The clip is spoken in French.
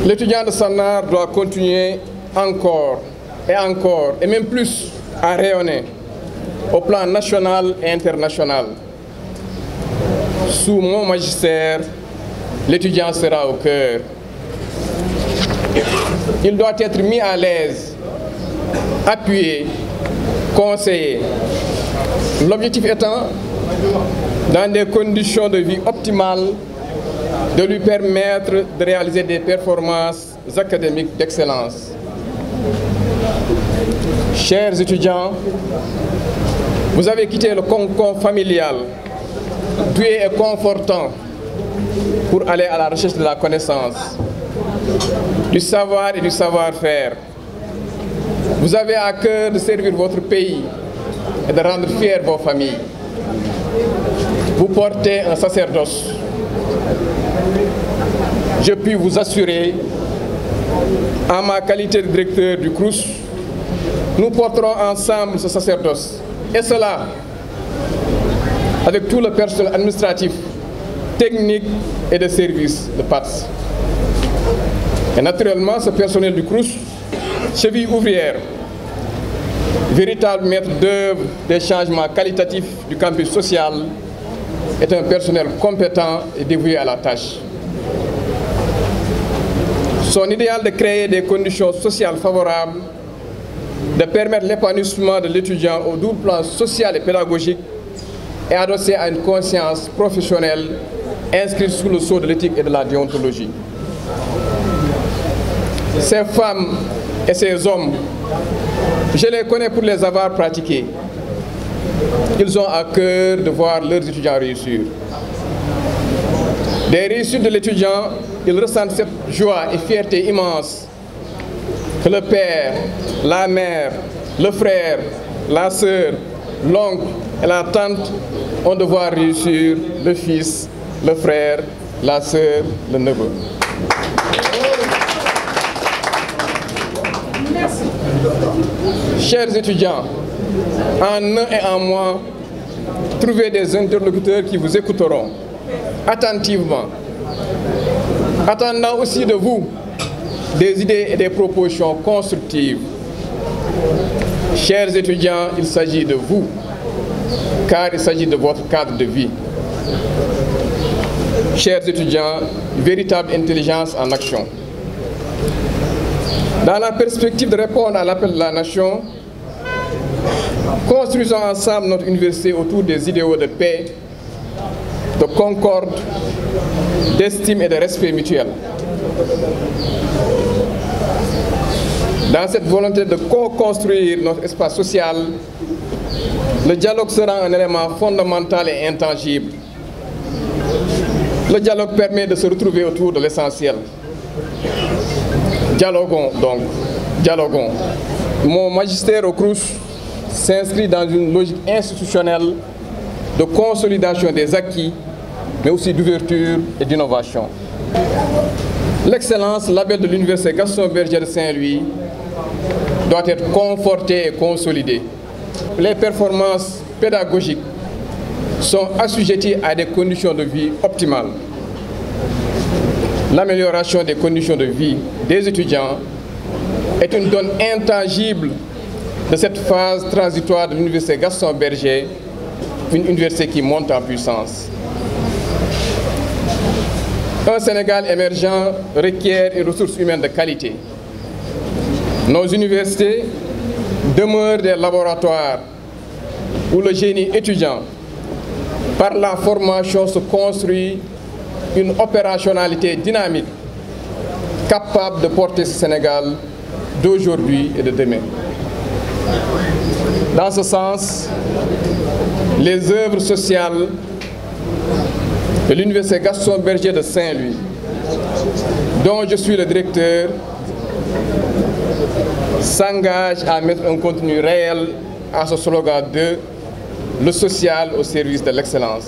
L'étudiant de Sanar doit continuer encore, et même plus, à rayonner au plan national et international. Sous mon magistère, l'étudiant sera au cœur. Il doit être mis à l'aise, appuyé, conseillé. L'objectif étant, dans des conditions de vie optimales, de lui permettre de réaliser des performances académiques d'excellence. Chers étudiants, vous avez quitté le cocon familial, doué et confortant, pour aller à la recherche de la connaissance, du savoir et du savoir-faire. Vous avez à cœur de servir votre pays et de rendre fiers vos familles. Vous portez un sacerdoce. Je puis vous assurer, en ma qualité de directeur du CROUS, nous porterons ensemble ce sacerdoce. Et cela, avec tout le personnel administratif, technique et de service de PATS. Et naturellement, ce personnel du CROUS, cheville ouvrière, véritable maître d'œuvre des changements qualitatifs du campus social, est un personnel compétent et dévoué à la tâche. Son idéal de créer des conditions sociales favorables, de permettre l'épanouissement de l'étudiant au double plan social et pédagogique est adossé à une conscience professionnelle inscrite sous le sceau de l'éthique et de la déontologie. Ces femmes et ces hommes, je les connais pour les avoir pratiqués. Ils ont à cœur de voir leurs étudiants réussir. Des réussites de l'étudiant, ils ressentent cette joie et fierté immense que le père, la mère, le frère, la sœur, l'oncle et la tante ont de voir réussir le fils, le frère, la sœur, le neveu. Chers étudiants, en un et en moi, trouvez des interlocuteurs qui vous écouteront attentivement, attendant aussi de vous des idées et des propositions constructives. Chers étudiants, il s'agit de vous, car il s'agit de votre cadre de vie. Chers étudiants, véritable intelligence en action. Dans la perspective de répondre à l'appel de la nation, construisons ensemble notre université autour des idéaux de paix, de concorde, d'estime et de respect mutuel. Dans cette volonté de co-construire notre espace social, le dialogue sera un élément fondamental et intangible. Le dialogue permet de se retrouver autour de l'essentiel. Dialoguons donc, dialoguons. Mon magistère au CROUS s'inscrit dans une logique institutionnelle de consolidation des acquis, mais aussi d'ouverture et d'innovation. L'excellence, label de l'Université Gaston Berger de Saint-Louis, doit être confortée et consolidée. Les performances pédagogiques sont assujetties à des conditions de vie optimales. L'amélioration des conditions de vie des étudiants est une donne intangible de cette phase transitoire de l'Université Gaston Berger, une université qui monte en puissance. Un Sénégal émergent requiert une ressource humaine de qualité. Nos universités demeurent des laboratoires où le génie étudiant, par la formation, se construit une opérationnalité dynamique capable de porter ce Sénégal d'aujourd'hui et de demain. Dans ce sens, les œuvres sociales de l'Université Gaston Berger de Saint-Louis, dont je suis le directeur, s'engagent à mettre un contenu réel à ce slogan de « Le social au service de l'excellence ».